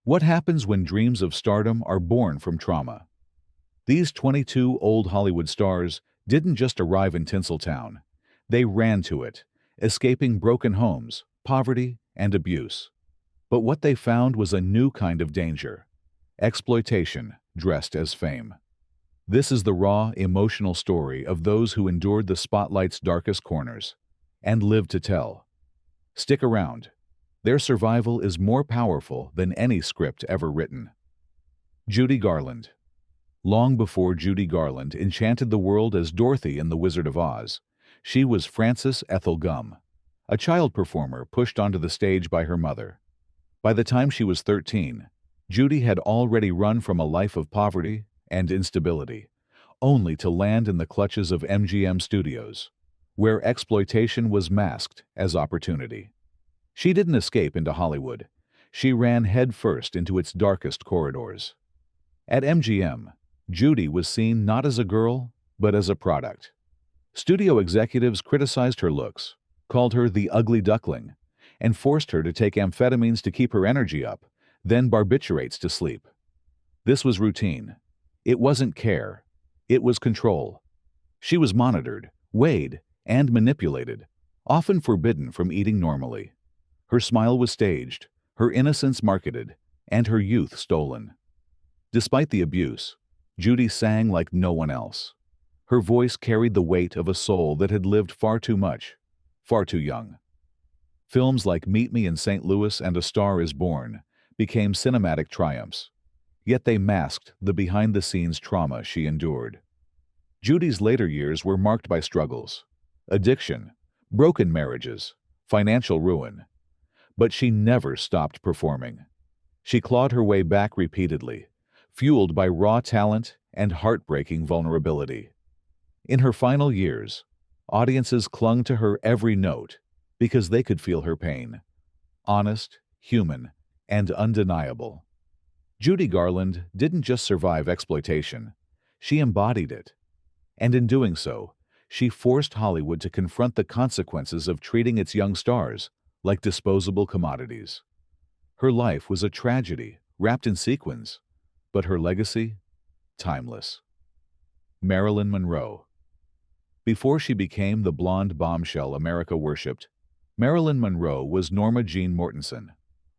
What happens when dreams of stardom are born from trauma? These 22 old Hollywood stars didn't just arrive in Tinseltown. They ran to it, escaping broken homes, poverty, and abuse. But what they found was a new kind of danger: exploitation dressed as fame. This is the raw, emotional story of those who endured the spotlight's darkest corners and lived to tell. Stick around. Their survival is more powerful than any script ever written. Judy Garland. Long before Judy Garland enchanted the world as Dorothy in The Wizard of Oz, she was Frances Ethel Gum, a child performer pushed onto the stage by her mother. By the time she was 13, Judy had already run from a life of poverty and instability, only to land in the clutches of MGM Studios, where exploitation was masked as opportunity. She didn't escape into Hollywood. She ran headfirst into its darkest corridors. At MGM, Judy was seen not as a girl, but as a product. Studio executives criticized her looks, called her the ugly duckling, and forced her to take amphetamines to keep her energy up, then barbiturates to sleep. This was routine. It wasn't care. It was control. She was monitored, weighed, and manipulated, often forbidden from eating normally. Her smile was staged, her innocence marketed, and her youth stolen. Despite the abuse, Judy sang like no one else. Her voice carried the weight of a soul that had lived far too much, far too young. Films like Meet Me in St. Louis and A Star is Born became cinematic triumphs, yet they masked the behind-the-scenes trauma she endured. Judy's later years were marked by struggles: addiction, broken marriages, financial ruin. But she never stopped performing. She clawed her way back repeatedly, fueled by raw talent and heartbreaking vulnerability. In her final years, audiences clung to her every note because they could feel her pain. Honest, human, and undeniable. Judy Garland didn't just survive exploitation, she embodied it. And in doing so, she forced Hollywood to confront the consequences of treating its young stars like disposable commodities. Her life was a tragedy wrapped in sequins, but her legacy, timeless. Marilyn Monroe. Before she became the blonde bombshell America worshipped, Marilyn Monroe was Norma Jean Mortensen,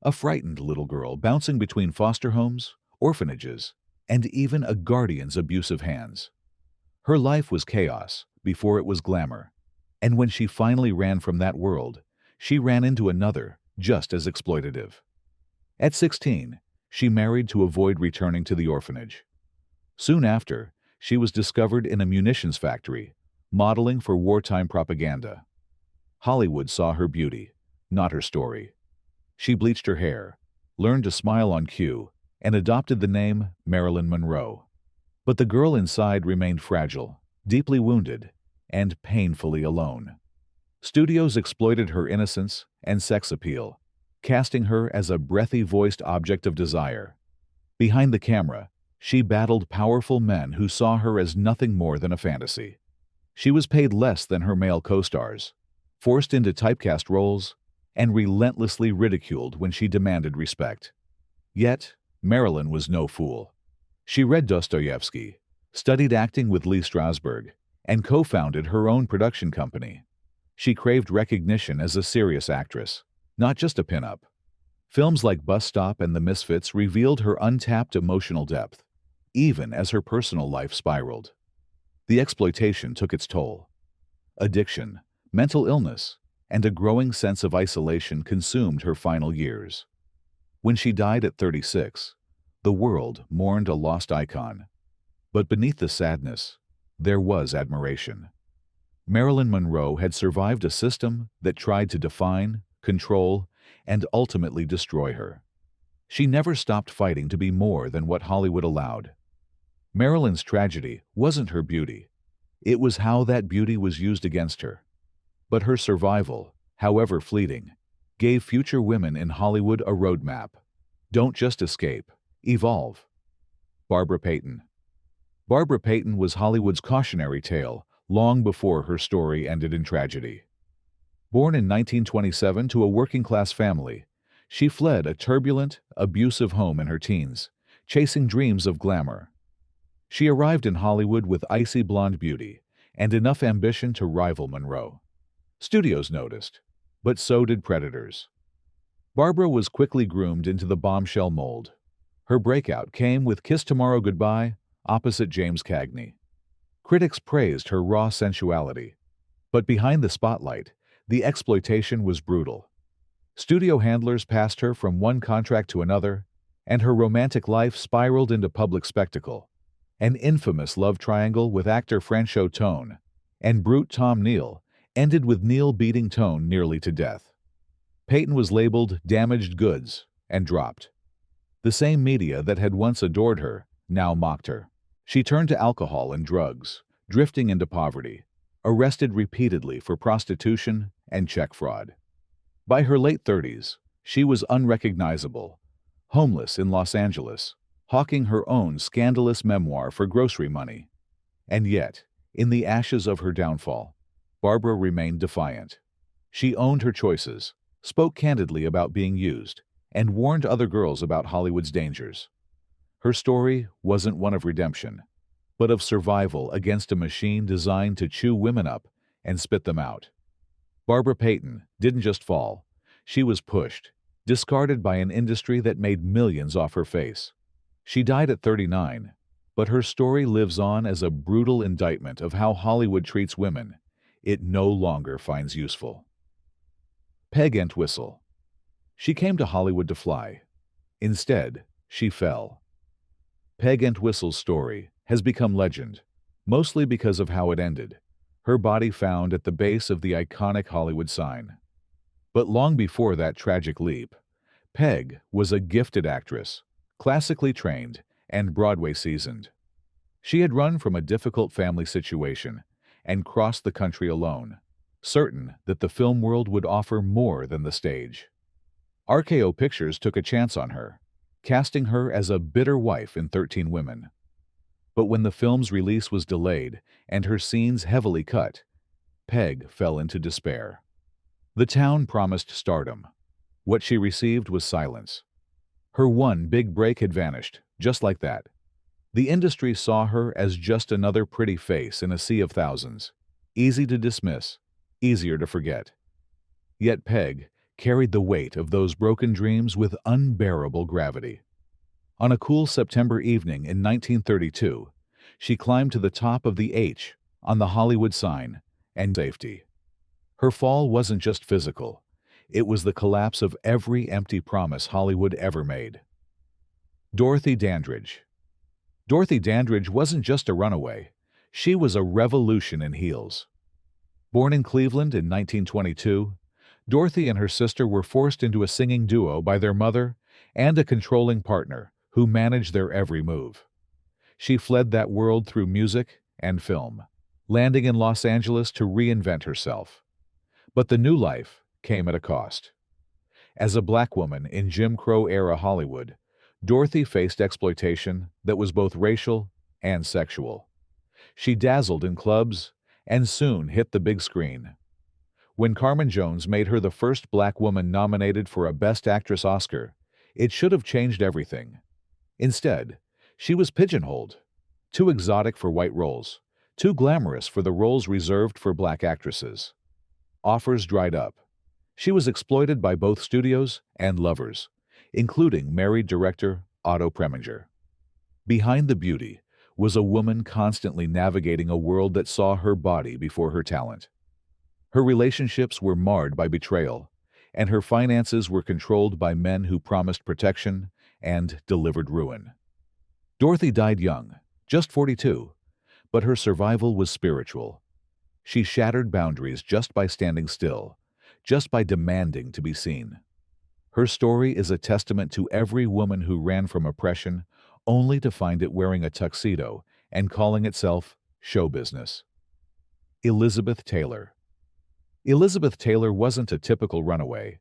a frightened little girl bouncing between foster homes, orphanages, and even a guardian's abusive hands. Her life was chaos before it was glamour, and when she finally ran from that world, she ran into another just as exploitative. At 16, she married to avoid returning to the orphanage. Soon after, she was discovered in a munitions factory, modeling for wartime propaganda. Hollywood saw her beauty, not her story. She bleached her hair, learned to smile on cue, and adopted the name Marilyn Monroe. But the girl inside remained fragile, deeply wounded, and painfully alone. Studios exploited her innocence and sex appeal, casting her as a breathy-voiced object of desire. Behind the camera, she battled powerful men who saw her as nothing more than a fantasy. She was paid less than her male co-stars, forced into typecast roles, and relentlessly ridiculed when she demanded respect. Yet, Marilyn was no fool. She read Dostoevsky, studied acting with Lee Strasberg, and co-founded her own production company. She craved recognition as a serious actress, not just a pinup. Films like Bus Stop and The Misfits revealed her untapped emotional depth, even as her personal life spiraled. The exploitation took its toll. Addiction, mental illness, and a growing sense of isolation consumed her final years. When she died at 36, the world mourned a lost icon. But beneath the sadness, there was admiration. Marilyn Monroe had survived a system that tried to define, control, and ultimately destroy her. She never stopped fighting to be more than what Hollywood allowed. Marilyn's tragedy wasn't her beauty. It was how that beauty was used against her. But her survival, however fleeting, gave future women in Hollywood a roadmap. Don't just escape, evolve. Barbara Payton. Barbara Payton was Hollywood's cautionary tale long before her story ended in tragedy. Born in 1927 to a working-class family, She fled a turbulent, abusive home in her teens, chasing dreams of glamour. She arrived in Hollywood with icy blonde beauty and enough ambition to rival Monroe. Studios noticed, but so did predators. Barbara was quickly groomed into the bombshell mold. Her breakout came with Kiss Tomorrow Goodbye opposite James Cagney. Critics praised her raw sensuality, but behind the spotlight, the exploitation was brutal. Studio handlers passed her from one contract to another, and her romantic life spiraled into public spectacle. An infamous love triangle with actor Franchot Tone and brute Tom Neal ended with Neal beating Tone nearly to death. Payton was labeled damaged goods and dropped. The same media that had once adored her now mocked her. She turned to alcohol and drugs, drifting into poverty, arrested repeatedly for prostitution and check fraud. By her late 30s, she was unrecognizable, homeless in Los Angeles, hawking her own scandalous memoir for grocery money. And yet, in the ashes of her downfall, Barbara remained defiant. She owned her choices, spoke candidly about being used, and warned other girls about Hollywood's dangers. Her story wasn't one of redemption, but of survival against a machine designed to chew women up and spit them out. Barbara Payton didn't just fall. She was pushed, discarded by an industry that made millions off her face. She died at 39, but her story lives on as a brutal indictment of how Hollywood treats women it no longer finds useful. Peg Antwistle. She came to Hollywood to fly. Instead, she fell. Peg Antwistle's story has become legend, mostly because of how it ended, her body found at the base of the iconic Hollywood sign. But long before that tragic leap, Peg was a gifted actress, classically trained and Broadway seasoned. She had run from a difficult family situation and crossed the country alone, certain that the film world would offer more than the stage. RKO Pictures took a chance on her, casting her as a bitter wife in 13 Women. But when the film's release was delayed and her scenes heavily cut, Peg fell into despair. The town promised stardom. What she received was silence. Her one big break had vanished, just like that. The industry saw her as just another pretty face in a sea of thousands, easy to dismiss, easier to forget. Yet Peg carried the weight of those broken dreams with unbearable gravity. On a cool September evening in 1932, she climbed to the top of the H on the Hollywood sign and safety. Her fall wasn't just physical. It was the collapse of every empty promise Hollywood ever made. Dorothy Dandridge. Dorothy Dandridge wasn't just a runaway. She was a revolution in heels. Born in Cleveland in 1922, Dorothy and her sister were forced into a singing duo by their mother and a controlling partner who managed their every move. She fled that world through music and film, landing in Los Angeles to reinvent herself. But the new life came at a cost. As a black woman in Jim Crow-era Hollywood, Dorothy faced exploitation that was both racial and sexual. She dazzled in clubs and soon hit the big screen. When Carmen Jones made her the first black woman nominated for a Best Actress Oscar, it should have changed everything. Instead, she was pigeonholed. Too exotic for white roles, too glamorous for the roles reserved for black actresses. Offers dried up. She was exploited by both studios and lovers, including married director Otto Preminger. Behind the beauty was a woman constantly navigating a world that saw her body before her talent. Her relationships were marred by betrayal, and her finances were controlled by men who promised protection and delivered ruin. Dorothy died young, just 42, but her survival was spiritual. She shattered boundaries just by standing still, just by demanding to be seen. Her story is a testament to every woman who ran from oppression only to find it wearing a tuxedo and calling itself show business. Elizabeth Taylor. Elizabeth Taylor wasn't a typical runaway,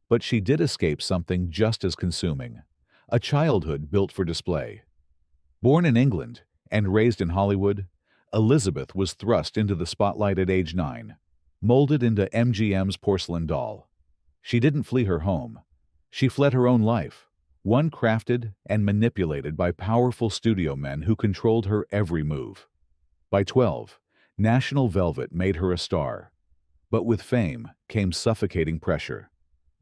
but she did escape something just as consuming, a childhood built for display. Born in England and raised in Hollywood, Elizabeth was thrust into the spotlight at age 9, molded into MGM's porcelain doll. She didn't flee her home. She fled her own life, one crafted and manipulated by powerful studio men who controlled her every move. By 12, National Velvet made her a star. But with fame came suffocating pressure.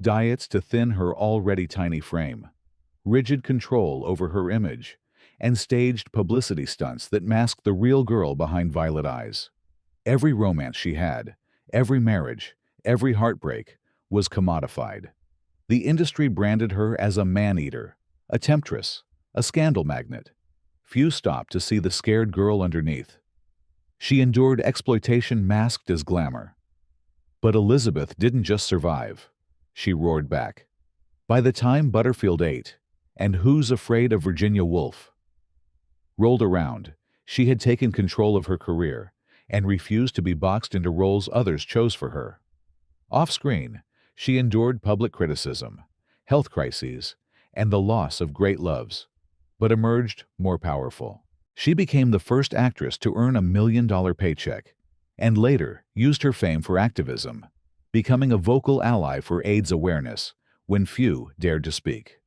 Diets to thin her already tiny frame, rigid control over her image, and staged publicity stunts that masked the real girl behind violet eyes. Every romance she had, every marriage, every heartbreak, was commodified. The industry branded her as a man-eater, a temptress, a scandal magnet. Few stopped to see the scared girl underneath. She endured exploitation masked as glamour. But Elizabeth didn't just survive. She roared back. By the time Butterfield 8 and Who's Afraid of Virginia Woolf rolled around, she had taken control of her career and refused to be boxed into roles others chose for her. Off-screen, she endured public criticism, health crises, and the loss of great loves, but emerged more powerful. She became the first actress to earn $1 million paycheck, and later used her fame for activism, becoming a vocal ally for AIDS awareness when few dared to speak.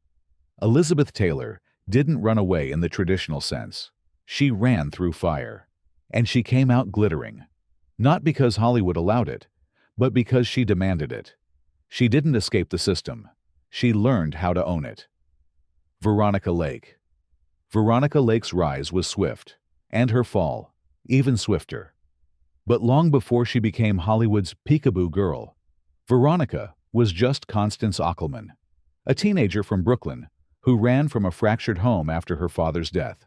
Elizabeth Taylor didn't run away in the traditional sense. She ran through fire, and she came out glittering, not because Hollywood allowed it, but because she demanded it. She didn't escape the system. She learned how to own it. Veronica Lake. Veronica Lake's rise was swift, and her fall even swifter. But long before she became Hollywood's peekaboo girl, Veronica was just Constance Ockelman, a teenager from Brooklyn who ran from a fractured home after her father's death.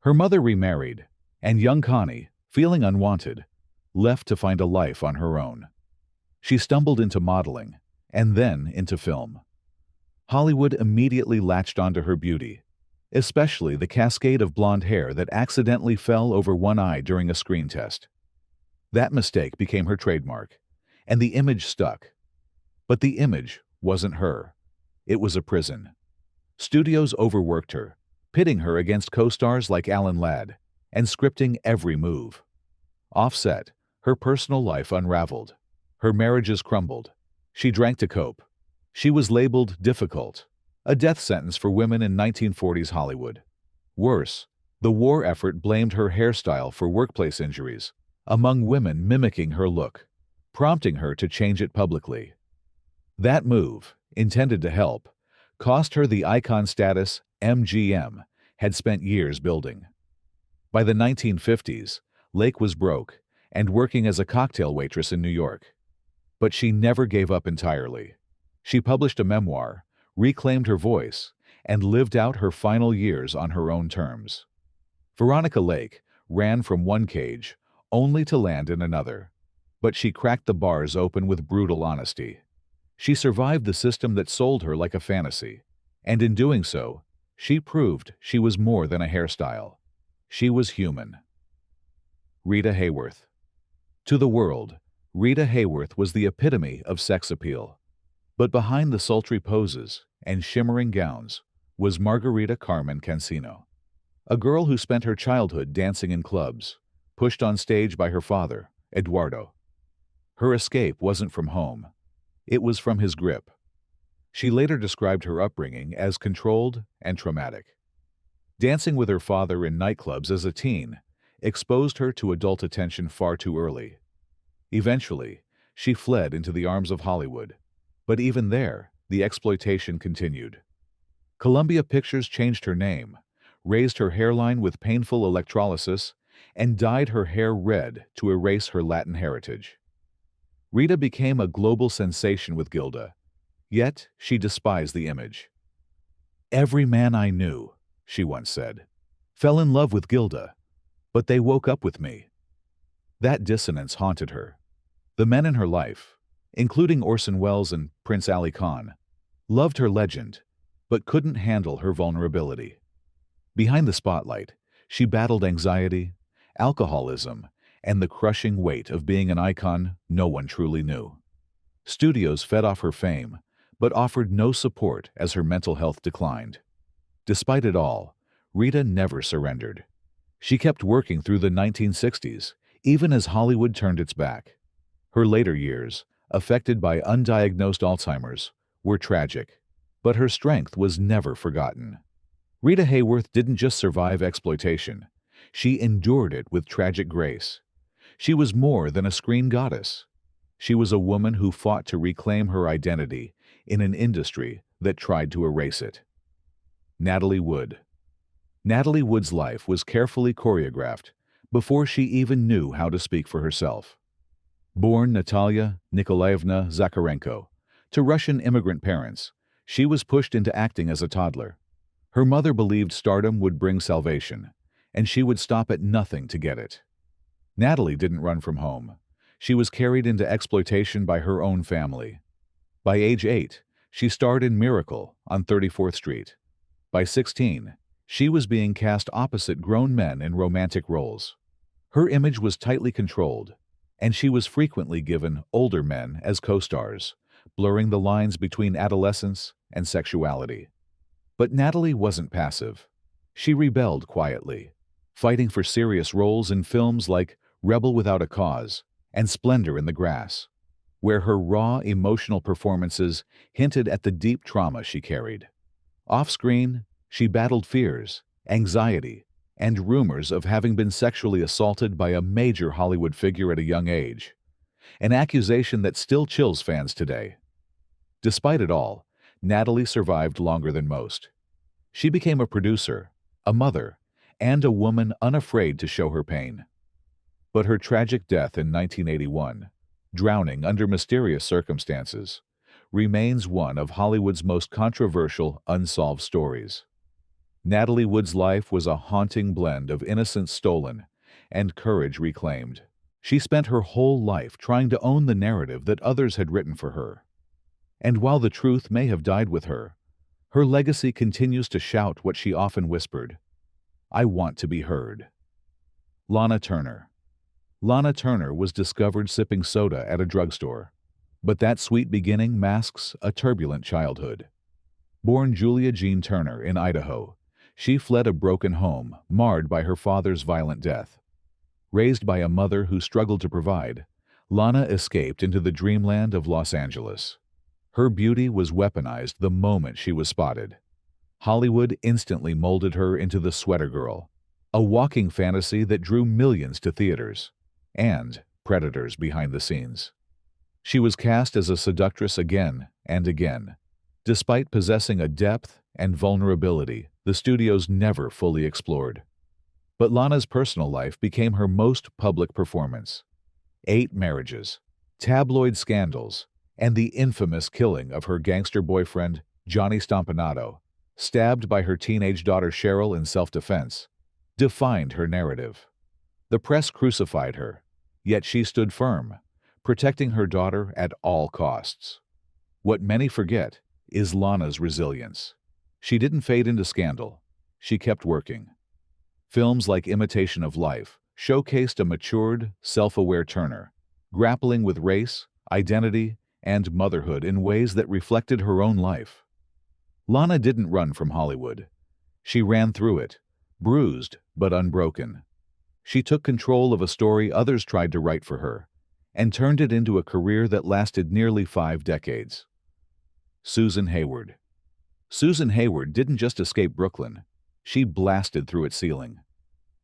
Her mother remarried, and young Connie, feeling unwanted, left to find a life on her own. She stumbled into modeling, and then into film. Hollywood immediately latched onto her beauty, especially the cascade of blonde hair that accidentally fell over one eye during a screen test. That mistake became her trademark, and the image stuck. But the image wasn't her. It was a prison. Studios overworked her, pitting her against co-stars like Alan Ladd, and scripting every move. Offset, her personal life unraveled. Her marriages crumbled. She drank to cope. She was labeled difficult, a death sentence for women in 1940s Hollywood. Worse, the war effort blamed her hairstyle for workplace injuries, among women mimicking her look, prompting her to change it publicly. That move, intended to help, cost her the icon status MGM had spent years building. By the 1950s, Lake was broke and working as a cocktail waitress in New York. But she never gave up entirely. She published a memoir, reclaimed her voice, and lived out her final years on her own terms. Veronica Lake ran from one cage only to land in another, but she cracked the bars open with brutal honesty. She survived the system that sold her like a fantasy, and in doing so, she proved she was more than a hairstyle. She was human. Rita Hworth. To the world, Rita Hworth was the epitome of sex appeal. But behind the sultry poses and shimmering gowns was Margarita Carmen Cancino, a girl who spent her childhood dancing in clubs, pushed on stage by her father, Eduardo. Her escape wasn't from home. It was from his grip. She later described her upbringing as controlled and traumatic. Dancing with her father in nightclubs as a teen exposed her to adult attention far too early. Eventually, she fled into the arms of Hollywood, but even there, the exploitation continued. Columbia Pictures changed her name, raised her hairline with painful electrolysis, and dyed her hair red to erase her Latin heritage. Rita became a global sensation with Gilda, yet she despised the image. "Every man I knew," she once said, "fell in love with Gilda, but they woke up with me." That dissonance haunted her. The men in her life, including Orson Welles and Prince Ali Khan, loved her legend, but couldn't handle her vulnerability. Behind the spotlight, she battled anxiety, alcoholism, and the crushing weight of being an icon no one truly knew. Studios fed off her fame, but offered no support as her mental health declined. Despite it all, Rita never surrendered. She kept working through the 1960s, even as Hollywood turned its back. Her later years, affected by undiagnosed Alzheimer's, were tragic. But her strength was never forgotten. Rita Hayworth didn't just survive exploitation. She endured it with tragic grace. She was more than a screen goddess. She was a woman who fought to reclaim her identity in an industry that tried to erase it. Natalie Wood. Natalie Wood's life was carefully choreographed before she even knew how to speak for herself. Born Natalia Nikolaevna Zakharenko to Russian immigrant parents, she was pushed into acting as a toddler. Her mother believed stardom would bring salvation, and she would stop at nothing to get it. Natalie didn't run from home. She was carried into exploitation by her own family. By age 8, she starred in Miracle on 34th Street. By 16, she was being cast opposite grown men in romantic roles. Her image was tightly controlled, and she was frequently given older men as co-stars, blurring the lines between adolescence and sexuality. But Natalie wasn't passive. She rebelled quietly, fighting for serious roles in films like Rebel Without a Cause and Splendor in the Grass, where her raw emotional performances hinted at the deep trauma she carried. Off-screen, she battled fears, anxiety, and rumors of having been sexually assaulted by a major Hollywood figure at a young age, an accusation that still chills fans today. Despite it all, Natalie survived longer than most. She became a producer, a mother, and a woman unafraid to show her pain. But her tragic death in 1981, drowning under mysterious circumstances, remains one of Hollywood's most controversial unsolved stories. Natalie Wood's life was a haunting blend of innocence stolen and courage reclaimed. She spent her whole life trying to own the narrative that others had written for her. And while the truth may have died with her, her legacy continues to shout what she often whispered: "I want to be heard." Lana Turner. Lana Turner was discovered sipping soda at a drugstore, but that sweet beginning masks a turbulent childhood. Born Julia Jean Turner in Idaho, she fled a broken home marred by her father's violent death. Raised by a mother who struggled to provide, Lana escaped into the dreamland of Los Angeles. Her beauty was weaponized the moment she was spotted. Hollywood instantly molded her into the sweater girl, a walking fantasy that drew millions to theaters and predators behind the scenes. She was cast as a seductress again and again, despite possessing a depth and vulnerability the studios never fully explored. But Lana's personal life became her most public performance. 8 marriages, tabloid scandals, and the infamous killing of her gangster boyfriend, Johnny Stompanato, stabbed by her teenage daughter Cheryl in self-defense, defined her narrative. The press crucified her, yet she stood firm, protecting her daughter at all costs. What many forget is Lana's resilience. She didn't fade into scandal. She kept working. Films like Imitation of Life showcased a matured, self-aware Turner, grappling with race, identity, and motherhood in ways that reflected her own life. Lana didn't run from Hollywood. She ran through it, bruised but unbroken. She took control of a story others tried to write for her, and turned it into a career that lasted nearly 5 decades. Susan Hayward. Susan Hayward didn't just escape Brooklyn. She blasted through its ceiling.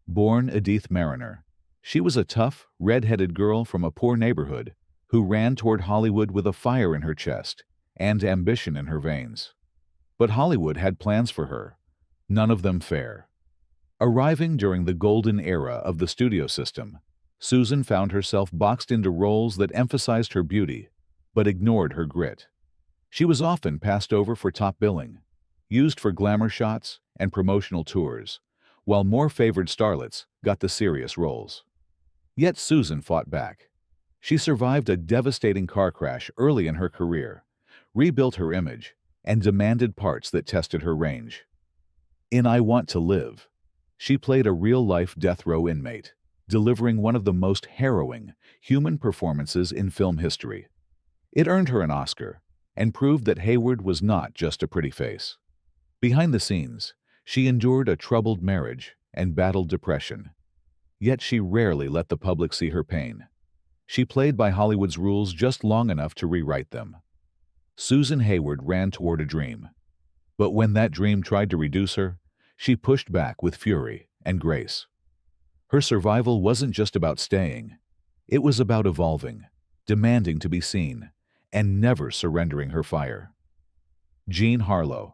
Born Edith Mariner, she was a tough, red-headed girl from a poor neighborhood who ran toward Hollywood with a fire in her chest and ambition in her veins. But Hollywood had plans for her, none of them fair. Arriving during the golden era of the studio system, Susan found herself boxed into roles that emphasized her beauty, but ignored her grit. She was often passed over for top billing, used for glamour shots and promotional tours, while more favored starlets got the serious roles. Yet Susan fought back. She survived a devastating car crash early in her career, rebuilt her image, and demanded parts that tested her range. In I Want to Live, she played a real-life death row inmate, delivering one of the most harrowing human performances in film history. It earned her an Oscar and proved that Hayward was not just a pretty face. Behind the scenes, she endured a troubled marriage and battled depression. Yet she rarely let the public see her pain. She played by Hollywood's rules just long enough to rewrite them. Susan Hayward ran toward a dream, But when that dream tried to reduce her, she pushed back with fury and grace. Her survival wasn't just about staying. It was about evolving, demanding to be seen, and never surrendering her fire. Jean Harlo.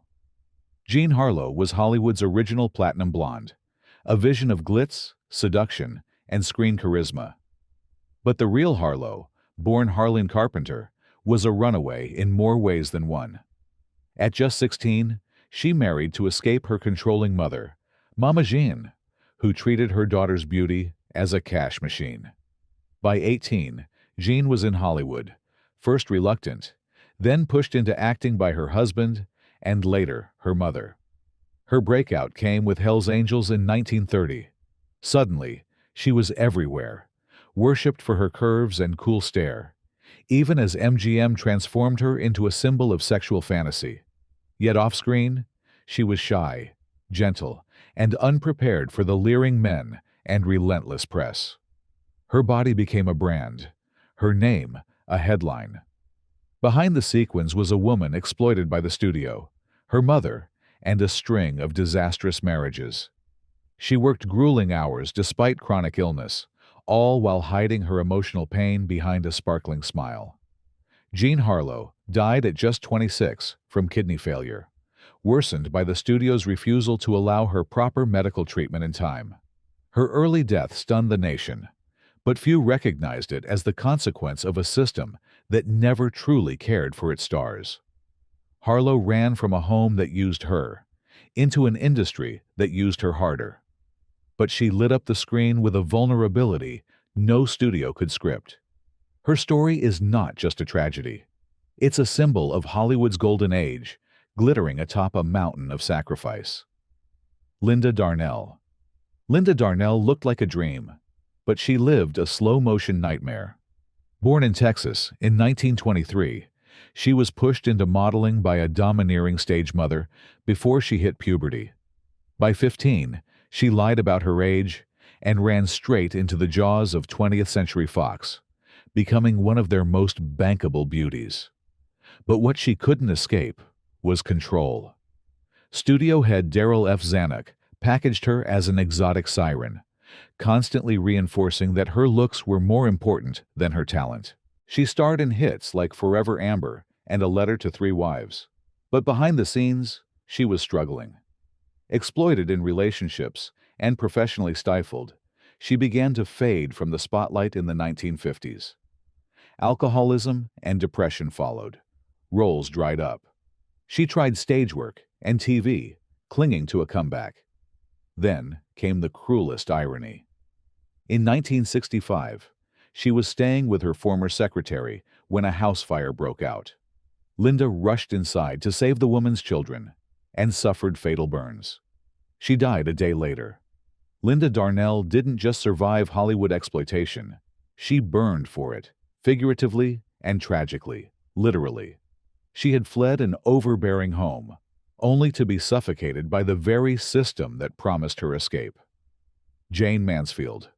Jean Harlo was Hollywood's original platinum blonde, a vision of glitz, seduction, and screen charisma. But the real Harlo, born Harlan Carpenter, was a runaway in more ways than one. At just 16, she married to escape her controlling mother, Mama Jean, who treated her daughter's beauty as a cash machine. By 18, Jean was in Hollywood, first reluctant, then pushed into acting by her husband and later her mother. Her breakout came with Hell's Angels in 1930. Suddenly, she was everywhere, worshipped for her curves and cool stare, even as MGM transformed her into a symbol of sexual fantasy. Yet off-screen, she was shy, gentle, and unprepared for the leering men and relentless press. Her body became a brand, her name a headline. Behind the sequins was a woman exploited by the studio, her mother, and a string of disastrous marriages. She worked grueling hours despite chronic illness, all while hiding her emotional pain behind a sparkling smile. Jean Harlo died at just 26 from kidney failure, worsened by the studio's refusal to allow her proper medical treatment in time. Her early death stunned the nation, but few recognized it as the consequence of a system that never truly cared for its stars. Harlo ran from a home that used her into an industry that used her harder. But she lit up the screen with a vulnerability no studio could script. Her story is not just a tragedy. It's a symbol of Hollywood's golden age, glittering atop a mountain of sacrifice. Linda Darnell. Linda Darnell looked like a dream, but she lived a slow-motion nightmare. Born in Texas in 1923, she was pushed into modeling by a domineering stage mother before she hit puberty. By 15, she lied about her age and ran straight into the jaws of 20th Century Fox, becoming one of their most bankable beauties. But what she couldn't escape was control. Studio head Darryl F. Zanuck packaged her as an exotic siren, constantly reinforcing that her looks were more important than her talent. She starred in hits like Forever Amber and A Letter to Three Wives. But behind the scenes, she was struggling. Exploited in relationships and professionally stifled, she began to fade from the spotlight in the 1950s. Alcoholism and depression followed. Roles dried up. She tried stage work and TV, clinging to a comeback. Then came the cruelest irony. In 1965, she was staying with her former secretary when a house fire broke out. Linda rushed inside to save the woman's children and suffered fatal burns. She died a day later. Linda Darnell didn't just survive Hollywood exploitation. She burned for it, figuratively and tragically, literally. She had fled an overbearing home, only to be suffocated by the very system that promised her escape. Jane Mansfield.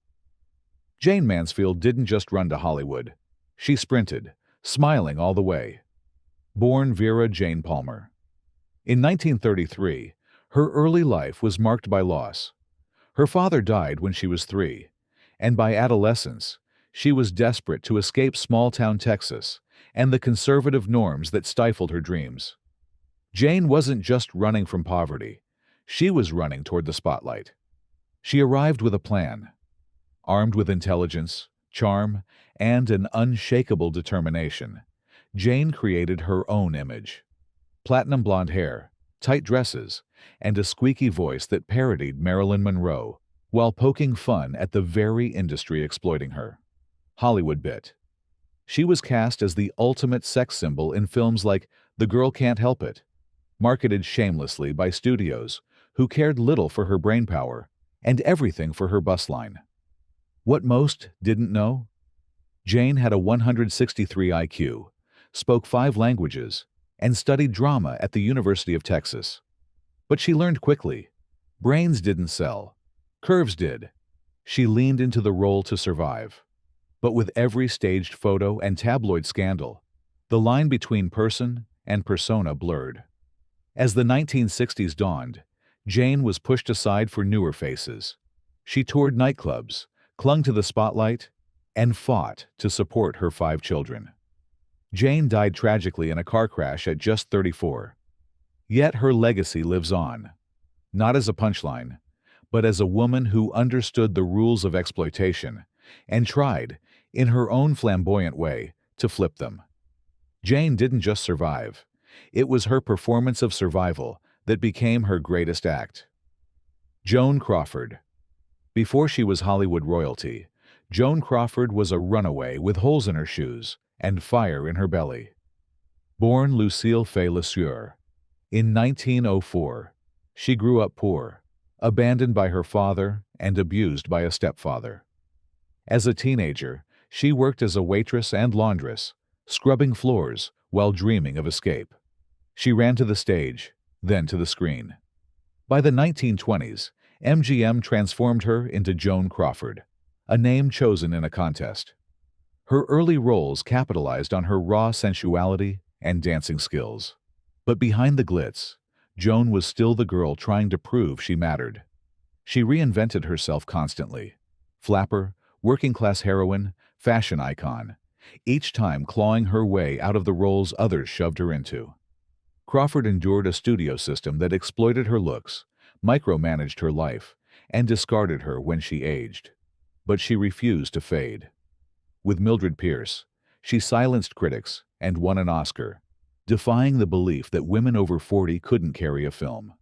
Jane Mansfield didn't just run to Hollywood. She sprinted, smiling all the way. Born Vera Jane Palmer. In 1933, her early life was marked by loss. Her father died when she was 3, and by adolescence, she was desperate to escape small-town Texas and the conservative norms that stifled her dreams. Jane wasn't just running from poverty. She was running toward the spotlight. She arrived with a plan. Armed with intelligence, charm, and an unshakable determination, Jane created her own image. Platinum blonde hair, tight dresses, and a squeaky voice that parodied Marilyn Monroe while poking fun at the very industry exploiting her. Hollywood bit. She was cast as the ultimate sex symbol in films like The Girl Can't Help It, marketed shamelessly by studios who cared little for her brainpower and everything for her bust line. What most didn't know? Jane had a 163 IQ, spoke 5 languages, and studied drama at the University of Texas. But she learned quickly. Brains didn't sell. Curves did. She leaned into the role to survive. But with every staged photo and tabloid scandal, the line between person and persona blurred. As the 1960s dawned, Jane was pushed aside for newer faces. She toured nightclubs, clung to the spotlight, and fought to support her 5 children. Jane died tragically in a car crash at just 34. Yet her legacy lives on, not as a punchline, but as a woman who understood the rules of exploitation and tried, in her own flamboyant way, to flip them. Jane didn't just survive. It was her performance of survival that became her greatest act. Joan Crawford. Before she was Hollywood royalty, Joan Crawford was a runaway with holes in her shoes and fire in her belly. Born Lucille Fay LeSueur in 1904, she grew up poor, abandoned by her father and abused by a stepfather. As a teenager, she worked as a waitress and laundress, scrubbing floors while dreaming of escape. She ran to the stage, then to the screen. By the 1920s, MGM transformed her into Joan Crawford, a name chosen in a contest. Her early roles capitalized on her raw sensuality and dancing skills. But behind the glitz, Joan was still the girl trying to prove she mattered. She reinvented herself constantly. Flapper, working-class heroine, fashion icon, each time clawing her way out of the roles others shoved her into. Crawford endured a studio system that exploited her looks, micromanaged her life, and discarded her when she aged. But she refused to fade. With Mildred Pierce, she silenced critics and won an Oscar, defying the belief that women over 40 couldn't carry a film.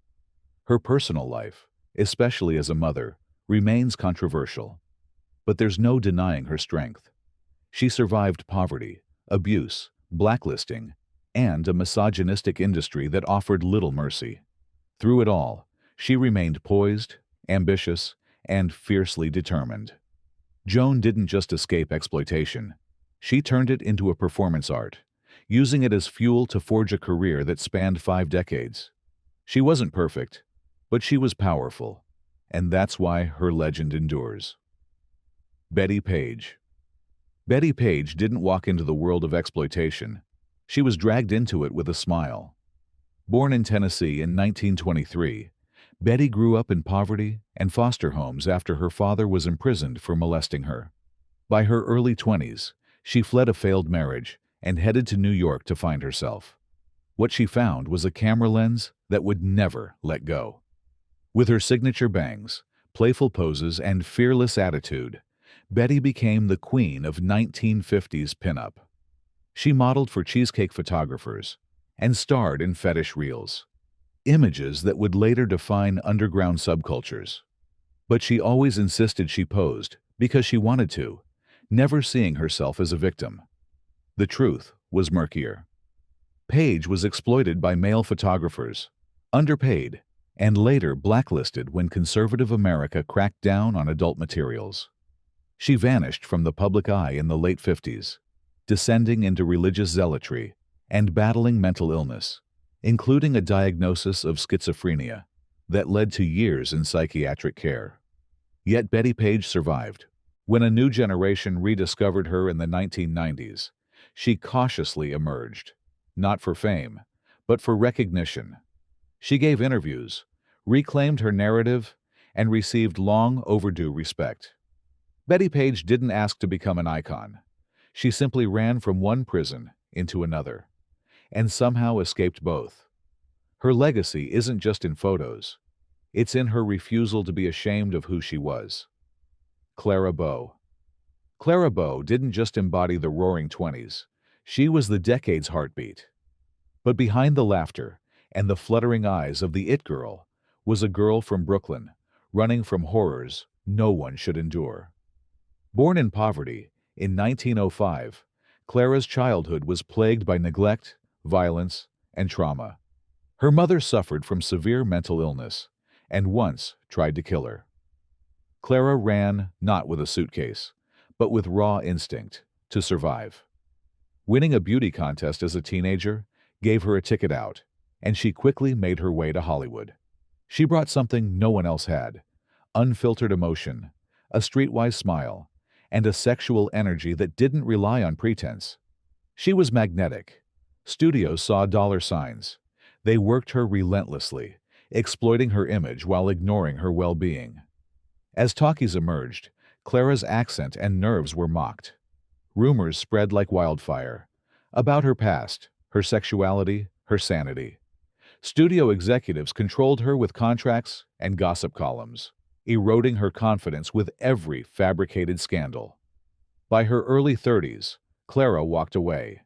Her personal life, especially as a mother, remains controversial. But there's no denying her strength. She survived poverty, abuse, blacklisting, and a misogynistic industry that offered little mercy. Through it all, she remained poised, ambitious, and fiercely determined. Joan didn't just escape exploitation. She turned it into a performance art, using it as fuel to forge a career that spanned 5 decades. She wasn't perfect, but she was powerful, and that's why her legend endures. Bettie Page. Bettie Page didn't walk into the world of exploitation. She was dragged into it with a smile. Born in Tennessee in 1923, Bettie grew up in poverty and foster homes after her father was imprisoned for molesting her. By her early 20s, she fled a failed marriage and headed to New York to find herself. What she found was a camera lens that would never let go. With her signature bangs, playful poses, and fearless attitude, Bettie became the queen of 1950s pinup. She modeled for cheesecake photographers and starred in fetish reels, images that would later define underground subcultures. But she always insisted she posed because she wanted to, never seeing herself as a victim. The truth was murkier. Paige was exploited by male photographers, underpaid, and later blacklisted when conservative America cracked down on adult materials. She vanished from the public eye in the late 50s, descending into religious zealotry and battling mental illness, including a diagnosis of schizophrenia that led to years in psychiatric care. Yet Bettie Page survived. When a new generation rediscovered her in the 1990s, she cautiously emerged, not for fame, but for recognition. She gave interviews, reclaimed her narrative, and received long overdue respect. Bettie Page didn't ask to become an icon. She simply ran from one prison into another, and somehow escaped both. Her legacy isn't just in photos. It's in her refusal to be ashamed of who she was. Clara Bell. Clara Bell didn't just embody the roaring 20s. She was the decade's heartbeat. But behind the laughter and the fluttering eyes of the it girl was a girl from Brooklyn, running from horrors no one should endure. Born in poverty in 1905, Clara's childhood was plagued by neglect, violence, and trauma. Her mother suffered from severe mental illness and once tried to kill her. Clara ran not with a suitcase, but with raw instinct to survive. Winning a beauty contest as a teenager gave her a ticket out, and she quickly made her way to Hollywood. She brought something no one else had: unfiltered emotion, a streetwise smile, and a sexual energy that didn't rely on pretense. She was magnetic. Studios saw dollar signs. They worked her relentlessly, exploiting her image while ignoring her well-being. As talkies emerged, Clara's accent and nerves were mocked. Rumors spread like wildfire about her past, her sexuality, her sanity. Studio executives controlled her with contracts and gossip columns, eroding her confidence with every fabricated scandal. By her early 30s, Clara walked away.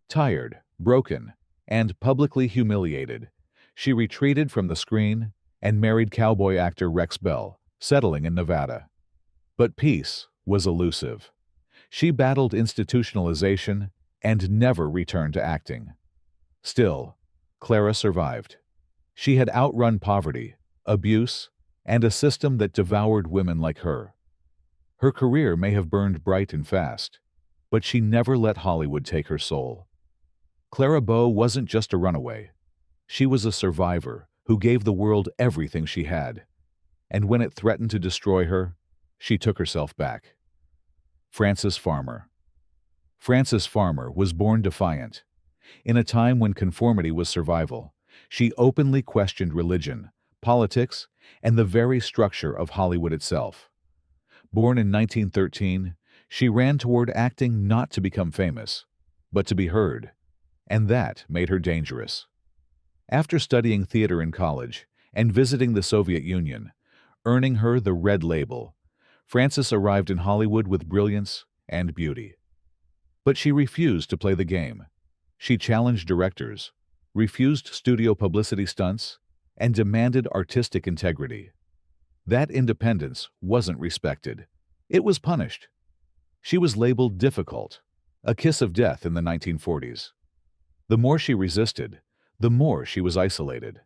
Tired, broken, and publicly humiliated, she retreated from the screen and married cowboy actor Rex Bell, settling in Nevada. But peace was elusive. She battled institutionalization and never returned to acting. Still, Clara survived. She had outrun poverty, abuse, and a system that devoured women like her. Her career may have burned bright and fast, but she never let Hollywood take her soul. Clara Bow wasn't just a runaway. She was a survivor who gave the world everything she had. And when it threatened to destroy her, she took herself back. Frances Farmer. Frances Farmer was born defiant. In a time when conformity was survival, she openly questioned religion, politics, and the very structure of Hollywood itself. Born in 1913, she ran toward acting not to become famous, but to be heard, and that made her dangerous. After studying theater in college and visiting the Soviet Union, earning her the Red Label, Frances arrived in Hollywood with brilliance and beauty. But she refused to play the game. She challenged directors, refused studio publicity stunts, and demanded artistic integrity. That independence wasn't respected. It was punished. She was labeled difficult, a kiss of death in the 1940s. The more she resisted, the more she was isolated.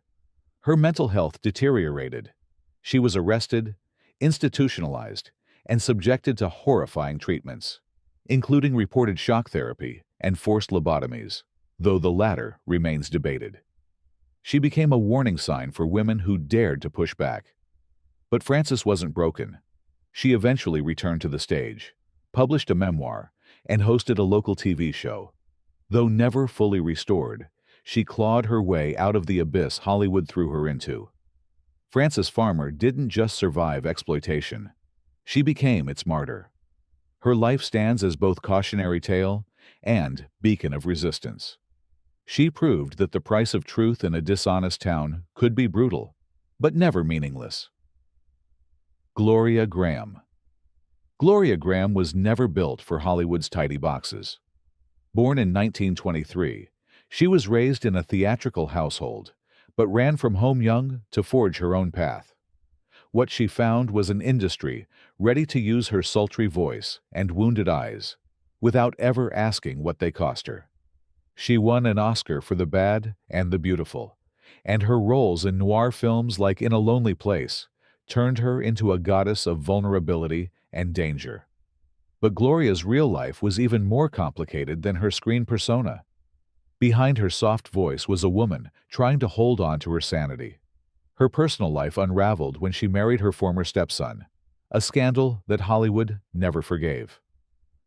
Her mental health deteriorated. She was arrested, institutionalized, and subjected to horrifying treatments, including reported shock therapy and forced lobotomies, though the latter remains debated. She became a warning sign for women who dared to push back. But Frances wasn't broken. She eventually returned to the stage, published a memoir, and hosted a local TV show. Though never fully restored, she clawed her way out of the abyss Hollywood threw her into. Frances Farmer didn't just survive exploitation. She became its martyr. Her life stands as both cautionary tale and beacon of resistance. She proved that the price of truth in a dishonest town could be brutal, but never meaningless. Gloria Graham. Gloria Graham was never built for Hollywood's tidy boxes. Born in 1923, she was raised in a theatrical household, but ran from home young to forge her own path. What she found was an industry ready to use her sultry voice and wounded eyes, without ever asking what they cost her. She won an Oscar for The Bad and the Beautiful, and her roles in noir films like In a Lonely Place turned her into a goddess of vulnerability and danger. But Gloria's real life was even more complicated than her screen persona. Behind her soft voice was a woman trying to hold on to her sanity. Her personal life unraveled when she married her former stepson, a scandal that Hollywood never forgave.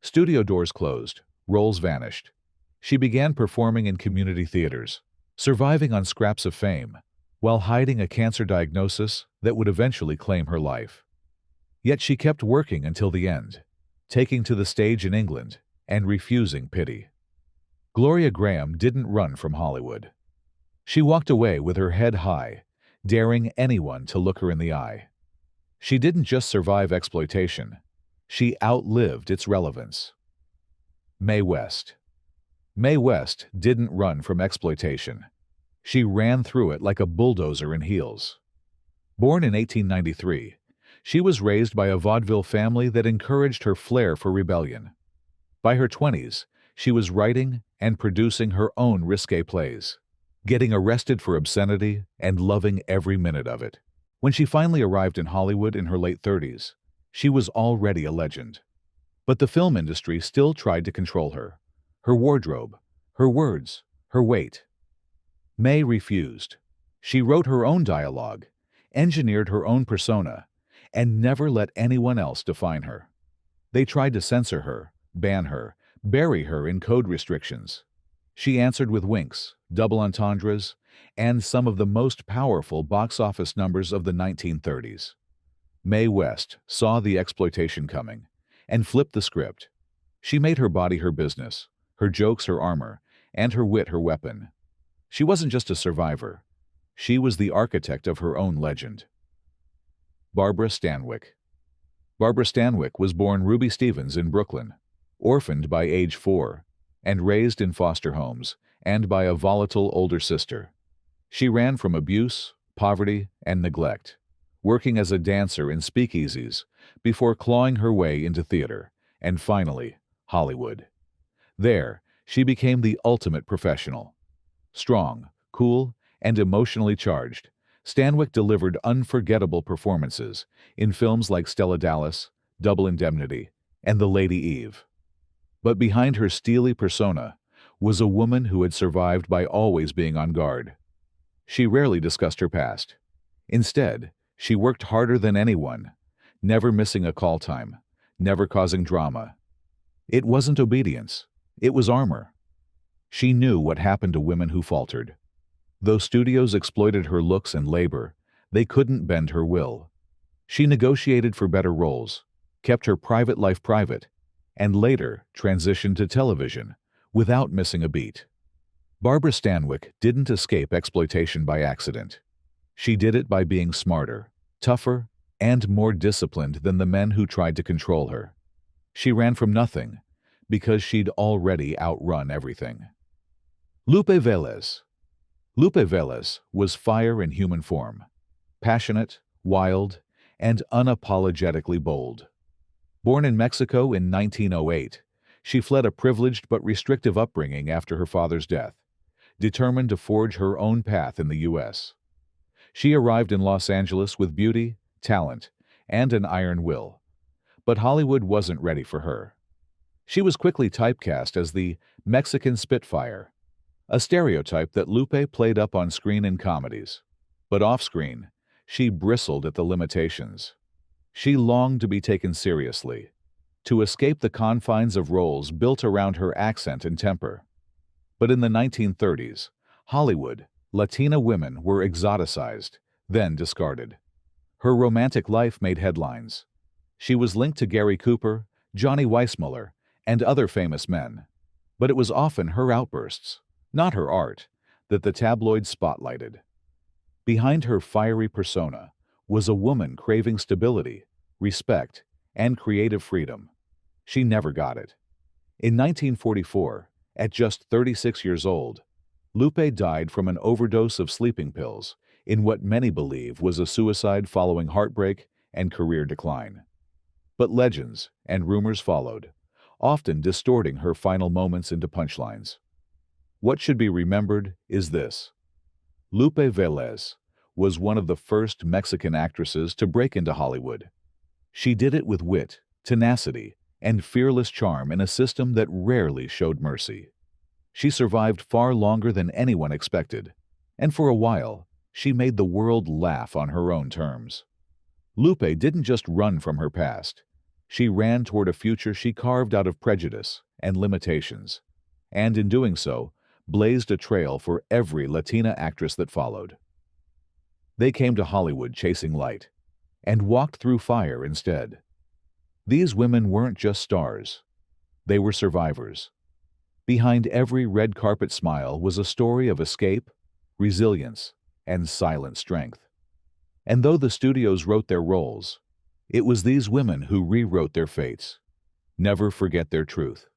Studio doors closed, roles vanished. She began performing in community theaters, surviving on scraps of fame, while hiding a cancer diagnosis that would eventually claim her life. Yet she kept working until the end, taking to the stage in England and refusing pity. Gloria Graham didn't run from Hollywood. She walked away with her head high, daring anyone to look her in the eye. She didn't just survive exploitation, she outlived its relevance. Mae West. Mae West didn't run from exploitation. She ran through it like a bulldozer in heels. Born in 1893, she was raised by a vaudeville family that encouraged her flair for rebellion. By her 20s, she was writing and producing her own risque plays, getting arrested for obscenity and loving every minute of it. When she finally arrived in Hollywood in her late 30s, she was already a legend. But the film industry still tried to control her. Her wardrobe, her words, her weight. Mae refused. She wrote her own dialogue, engineered her own persona, and never let anyone else define her. They tried to censor her, ban her, bury her in code restrictions. She answered with winks, double entendres, and some of the most powerful box office numbers of the 1930s. Mae West saw the exploitation coming and flipped the script. She made her body her business, her jokes her armor, and her wit her weapon. She wasn't just a survivor. She was the architect of her own legend. Barbara Stanwyck. Barbara Stanwyck was born Ruby Stevens in Brooklyn, orphaned by age 4, and raised in foster homes and by a volatile older sister. She ran from abuse, poverty, and neglect, working as a dancer in speakeasies before clawing her way into theater and finally Hollywood. There, she became the ultimate professional. Strong, cool, and emotionally charged, Stanwyck delivered unforgettable performances in films like Stella Dallas, Double Indemnity, and The Lady Eve. But behind her steely persona was a woman who had survived by always being on guard. She rarely discussed her past. Instead, she worked harder than anyone, never missing a call time, never causing drama. It wasn't obedience, it was armor. She knew what happened to women who faltered. Though studios exploited her looks and labor, they couldn't bend her will. She negotiated for better roles, kept her private life private, and later transitioned to television without missing a beat. Barbara Stanwyck didn't escape exploitation by accident. She did it by being smarter, tougher, and more disciplined than the men who tried to control her. She ran from nothing because she'd already outrun everything. Lupe Velez. Lupe Velez was fire in human form, passionate, wild, and unapologetically bold. Born in Mexico in 1908, she fled a privileged but restrictive upbringing after her father's death, determined to forge her own path in the U.S. She arrived in Los Angeles with beauty, talent, and an iron will. But Hollywood wasn't ready for her. She was quickly typecast as the Mexican Spitfire, a stereotype that Lupe played up on screen in comedies. But off-screen, she bristled at the limitations. She longed to be taken seriously, to escape the confines of roles built around her accent and temper. But in the 1930s, Hollywood, Latina women were exoticized, then discarded. Her romantic life made headlines. She was linked to Gary Cooper, Johnny Weissmuller, and other famous men. But it was often her outbursts, not her art, that the tabloids spotlighted. Behind her fiery persona was a woman craving stability, respect, and creative freedom. She never got it. In 1944, at just 36 years old, Lupe died from an overdose of sleeping pills in what many believe was a suicide following heartbreak and career decline. But legends and rumors followed, often distorting her final moments into punchlines. What should be remembered is this: Lupe Velez was one of the first Mexican actresses to break into Hollywood. She did it with wit, tenacity, and fearless charm in a system that rarely showed mercy. She survived far longer than anyone expected, and for a while, she made the world laugh on her own terms. Lupe didn't just run from her past. She ran toward a future she carved out of prejudice and limitations, and in doing so, blazed a trail for every Latina actress that followed. They came to Hollywood chasing light, and walked through fire instead. These women weren't just stars. They were survivors. Behind every red carpet smile was a story of escape, resilience, and silent strength. And though the studios wrote their roles, it was these women who rewrote their fates. Never forget their truth.